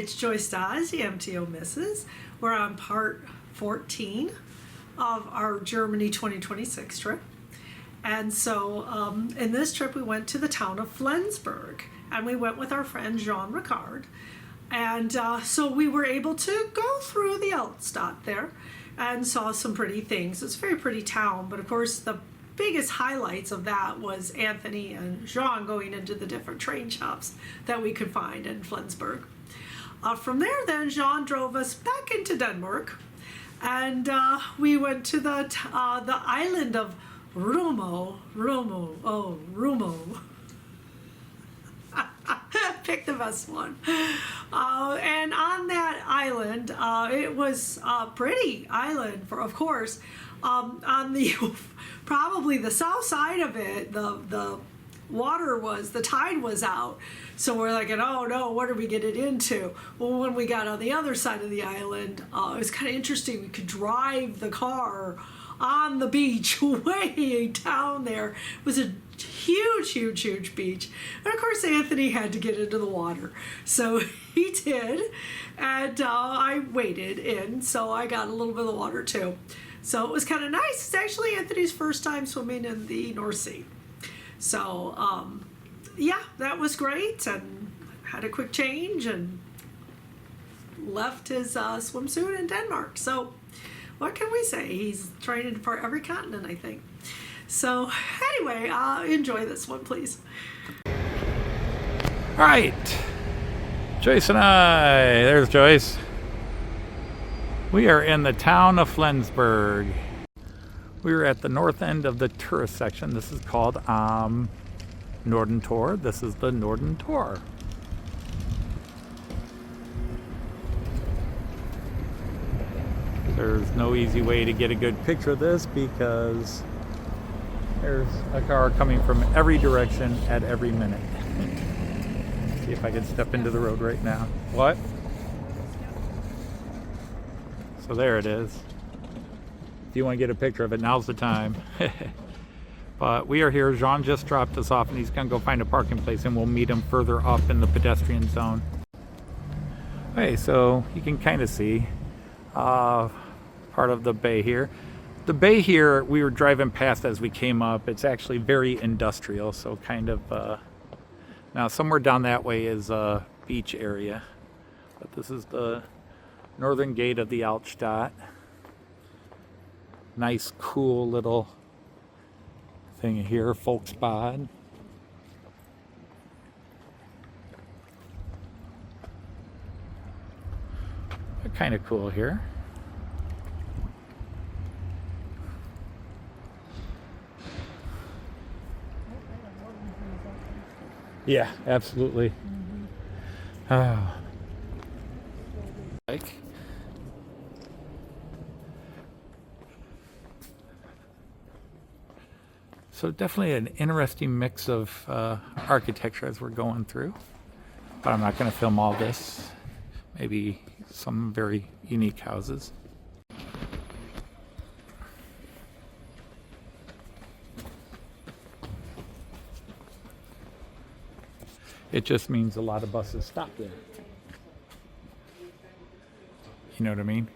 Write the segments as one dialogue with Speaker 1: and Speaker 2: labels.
Speaker 1: it's Joyce Dawes, the MTO Misses. We're on part 14 of our Germany 2026 trip. And so in this trip we went to the town of Flensburg, and we went with our friend Jean Ricard. And so we were able to go through the Altstadt there and saw some pretty things. It's a very pretty town, but of course the biggest highlights of that was Anthony and Jean going into the different train shops that we could find in Flensburg. From there then, Jean drove us back into Denmark, and we went to the island of Romo. Pick the best one. And on that island, it was a pretty island, of course. On the probably the south side of it, the tide was out. So we're like, oh no, what are we getting into? Well, when we got on the other side of the island, it was kind of interesting. We could drive the car on the beach way down there. It was a huge beach. And of course Anthony had to get into the water. So he did. And I waded in, so I got a little bit of the water too. So it was kind of nice. It's actually Anthony's first time swimming in the North Sea. So yeah, that was great, and had a quick change and left his swimsuit in Denmark. So what can we say? He's training for every continent, I think. So anyway, enjoy this one, please.
Speaker 2: All right, Joyce and I, there's Joyce. We are in the town of Flensburg. We are at the north end of the tourist section. This is called Norden Tor. This is the Norden Tor. There's no easy way to get a good picture of this because there's a car coming from every direction at every minute. See if I can step into the road right now. What? So there it is. If you want to get a picture of it, now's the time. But we are here. Jean just dropped us off and he's going to go find a parking place, and we'll meet him further up in the pedestrian zone. Okay, so you can kind of see part of the bay here. The bay here, we were driving past as we came up. It's actually very industrial, so kind of... now somewhere down that way is a beach area. But this is the northern gate of the Altstadt. Nice, cool little thing here, Volksbad. Kind of cool here. Yeah, absolutely. Oh. Like. So definitely an interesting mix of architecture as we're going through. But I'm not going to film all this. Maybe some very unique houses. It just means a lot of buses stop there. You know what I mean?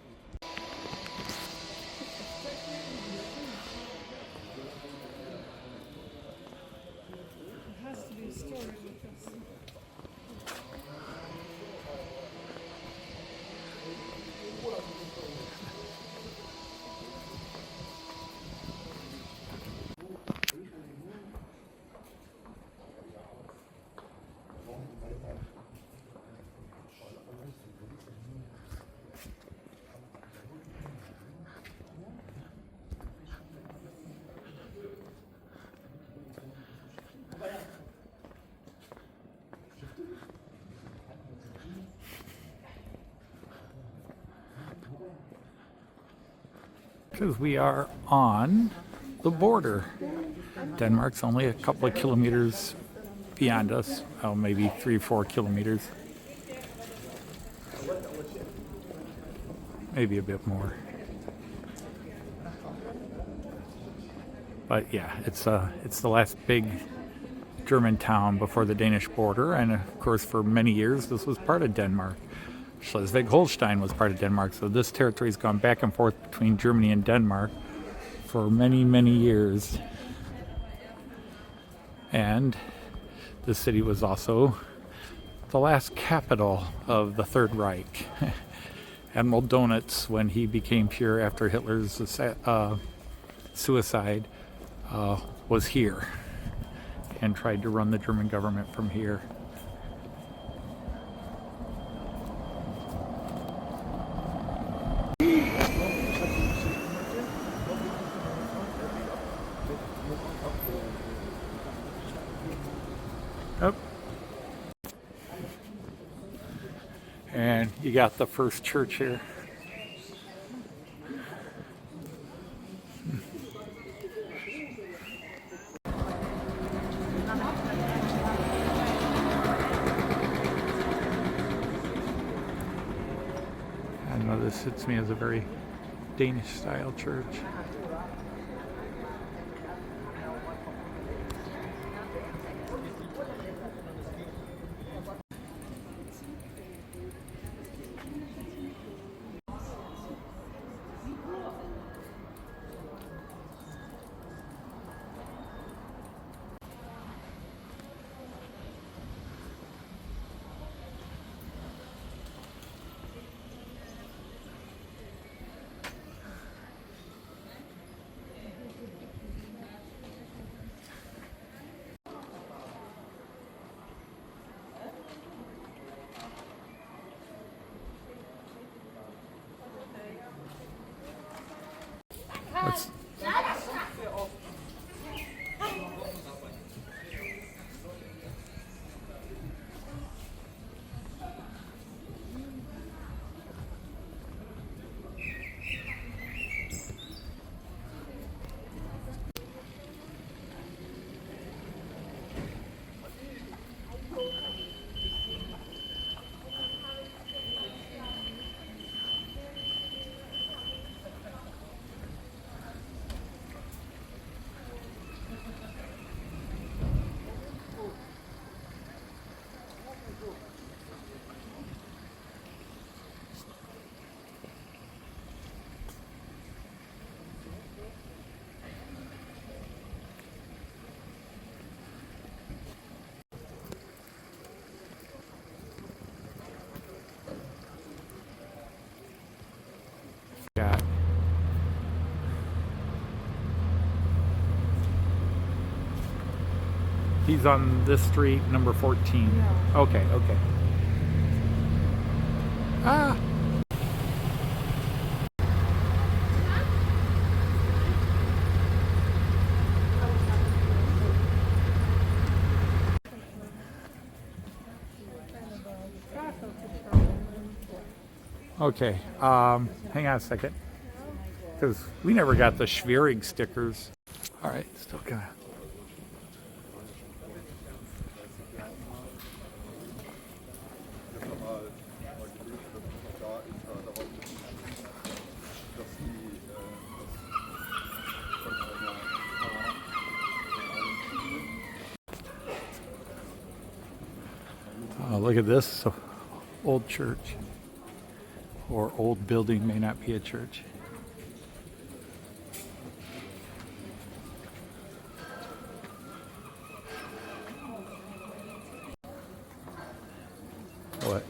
Speaker 2: Because we are on the border. Denmark's only a couple of kilometers beyond us. Oh, maybe 3-4 kilometers. Maybe a bit more. But yeah, it's the last big German town before the Danish border, and of course for many years this was part of Denmark. Schleswig-Holstein was part of Denmark. So this territory's gone back and forth between Germany and Denmark for many, many years. And the city was also the last capital of the Third Reich. Admiral Donitz, when he became pure after Hitler's suicide, was here and tried to run the German government from here. Oh. And you got the first church here. I know this hits me as a very Danish style church. Let's, got he's on this street, number 14. Yeah. Okay. Ah. Okay, hang on a second, because we never got the Schwierig stickers. All right, still got it. Oh, look at this old church. Or old building, may not be a church. What?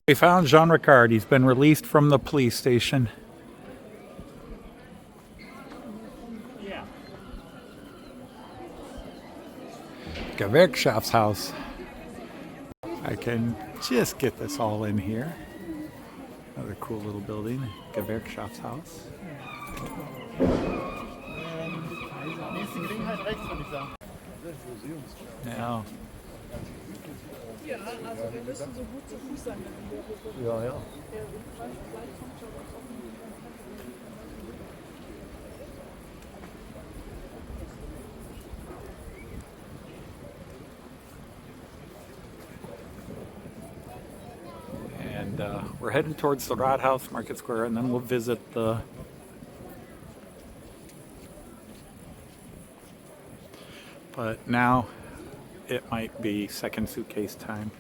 Speaker 2: We found Jean Ricard. He's been released from the police station. Gewerkschaftshaus. I can just get this all in here. Another cool little building, Gewerkschaftshaus. Now. Ja, also wir müssen so gut zu Fuß sein. Ja. And we're heading towards the Rathaus Market Square, and then we'll visit the But now it might be second suitcase time.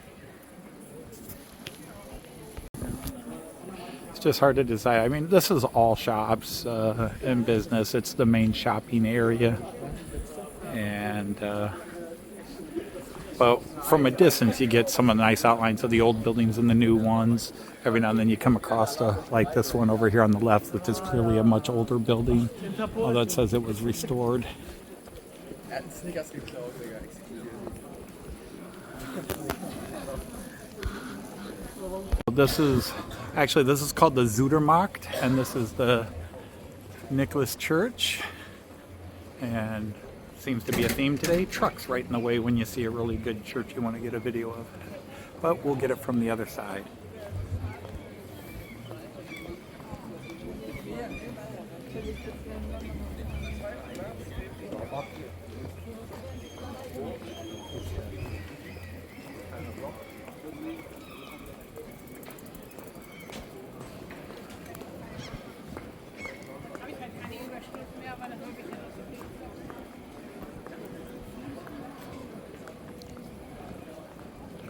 Speaker 2: It's just hard to decide. I mean, this is all shops and business. It's the main shopping area. And but from a distance, you get some of the nice outlines of the old buildings and the new ones. Every now and then you come across like this one over here on the left, which is clearly a much older building, although it says it was restored. This is called the Zudermarkt, and this is the Nicholas Church, and seems to be a theme today. Trucks right in the way when you see a really good church you want to get a video of, but we'll get it from the other side.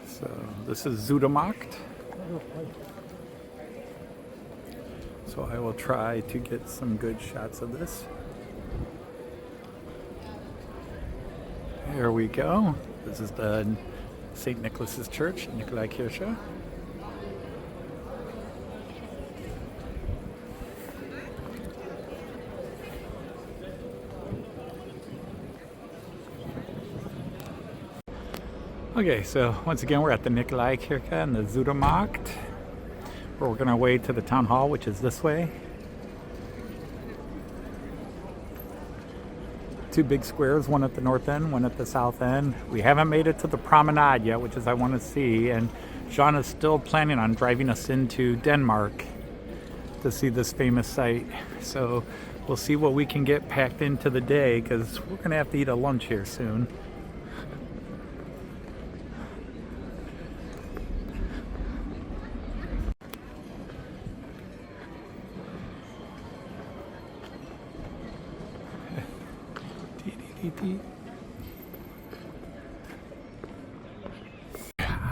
Speaker 2: So this is Zudermarkt. So I will try to get some good shots of this. Here we go. This is the St. Nicholas's Church, Nikolaikirche. Okay, so once again we're at the Nikolaikirche and the Zudermarkt. We're working our way to the town hall, which is this way. Two big squares, one at the north end, one at the south end. We haven't made it to the promenade yet, which is I want to see, and Jean is still planning on driving us into Denmark to see this famous site. So we'll see what we can get packed into the day, because we're going to have to eat a lunch here soon.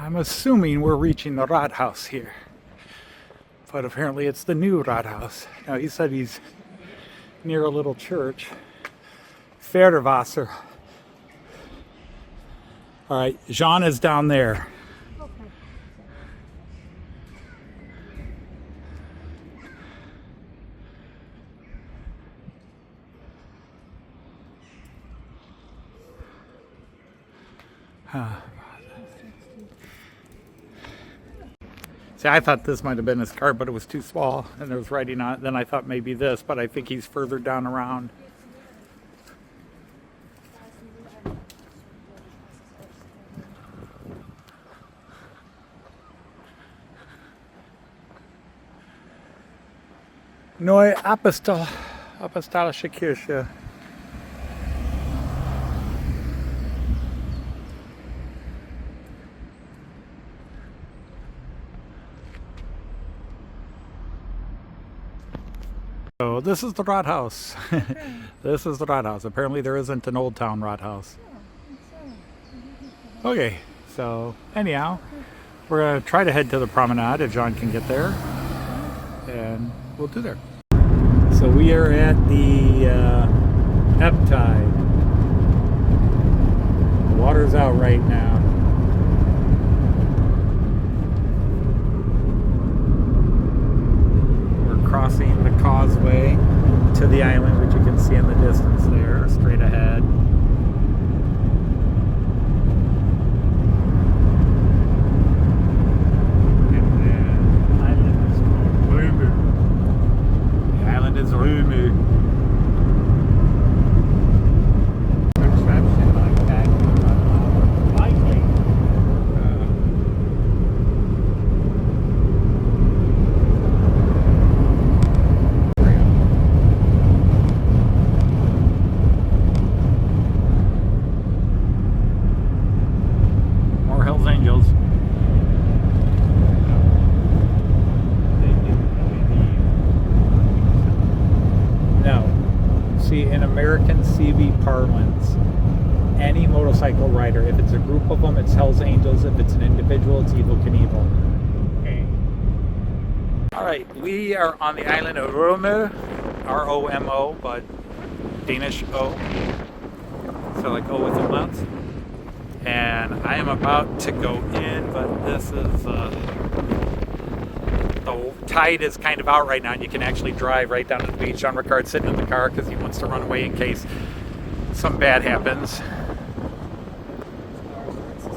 Speaker 2: I'm assuming we're reaching the Rathaus here, but apparently it's the new Rathaus. Now he said he's near a little church, Fährwasser. All right, Jean is down there. See, I thought this might have been his car, but it was too small, and there was writing on it. Then I thought maybe this, but I think he's further down around. Neue Apostolische Kirche. So this is the Rathaus. This is the Rathaus. Apparently there isn't an Old Town Rathaus. Okay, so anyhow, we're going to try to head to the promenade if Jean can get there, and we'll do there. So we are at the ebb tide. The water's out right now. Crossing the causeway to the island, which you can see in the distance there, straight ahead. And the island is called Romo. The island is Romo. American CB parlance, any motorcycle rider. If it's a group of them, it's Hell's Angels. If it's an individual, it's Evil Knievel.
Speaker 3: Okay.
Speaker 2: All right, we are on the island of Romo, R-O-M-O, but Danish O, so like O with umlauts. And I am about to go in, but this is the tide is kind of out right now, and you can actually drive right down to the beach. Jean Ricard's sitting in the car because he wants to run away in case something bad happens.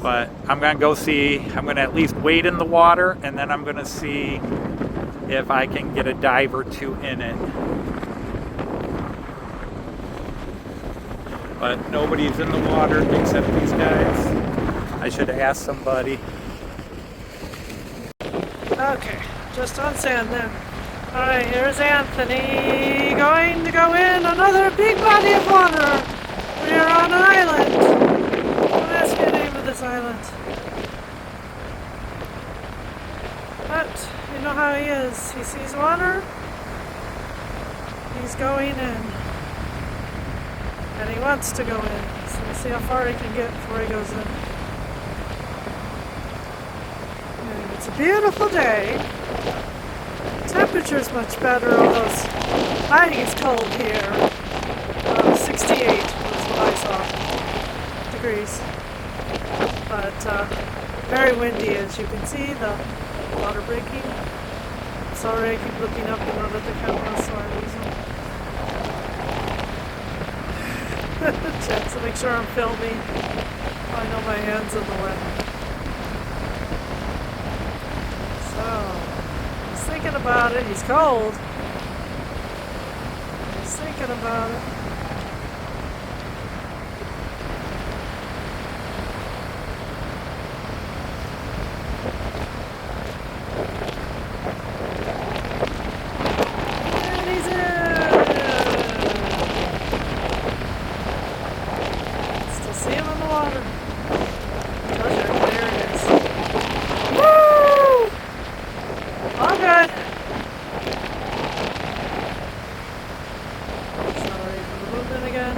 Speaker 2: But I'm gonna go see, I'm gonna at least wade in the water, and then I'm gonna see if I can get a dive or two in it. But nobody's in the water except these guys. I should ask somebody.
Speaker 1: Okay, just on sand then. Alright, here's Anthony going to go in another big body of water. We are on an island. Don't ask me the name of this island. But you know how he is. He sees water. He's going in. And he wants to go in. So we'll see how far he can get before he goes in. And it's a beautiful day. Temperature's much better, although I think it's cold here. 68 was what I saw degrees. But very windy, as you can see, the water breaking. Sorry, I keep looking up and not at the camera, so I lose them. Check to make sure I'm filming. I know my hand's in the way. So, he's thinking about it. He's cold. He's thinking about it. And he's in. Still see him in the water. There it is. Woo! All good. Sorry for the movement again.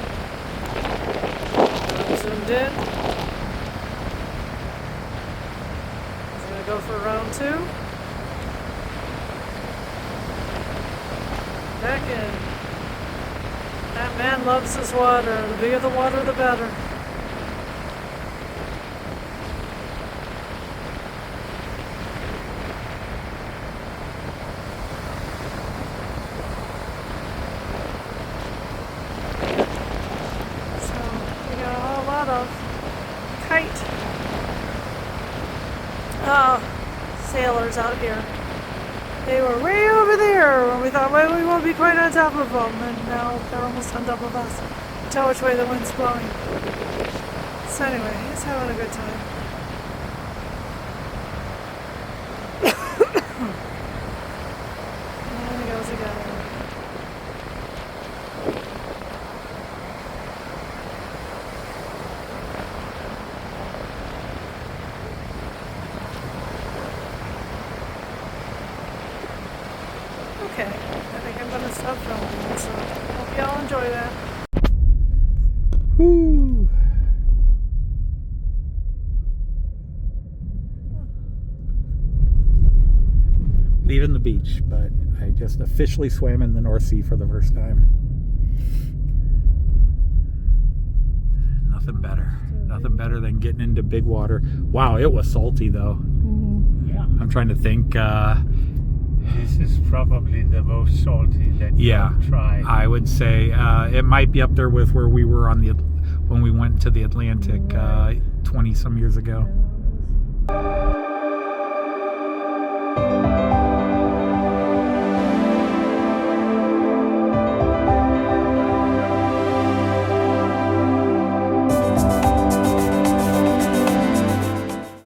Speaker 1: I'm zoomed in. He's gonna go for round 2. Back in. That man loves his water. The bigger the water, the better. So we got a whole lot of kite sailors out here. They were way over there, and we thought, well, we won't be quite on top of them, and now they're almost on top of us. Tell which way the wind's blowing. So anyway, he's having a good time. There he goes again. Okay, I think I'm going to stop filming, so hope y'all enjoy that.
Speaker 2: Woo! Leaving the beach, but I just officially swam in the North Sea for the first time. Nothing better. Nothing better than getting into big water. Wow, it was salty though.
Speaker 3: Yeah.
Speaker 2: I'm trying to think.
Speaker 3: This is probably the most salty that
Speaker 2: Yeah,
Speaker 3: you've tried.
Speaker 2: I would say it might be up there with where we were on the when we went to the Atlantic 20 some years ago.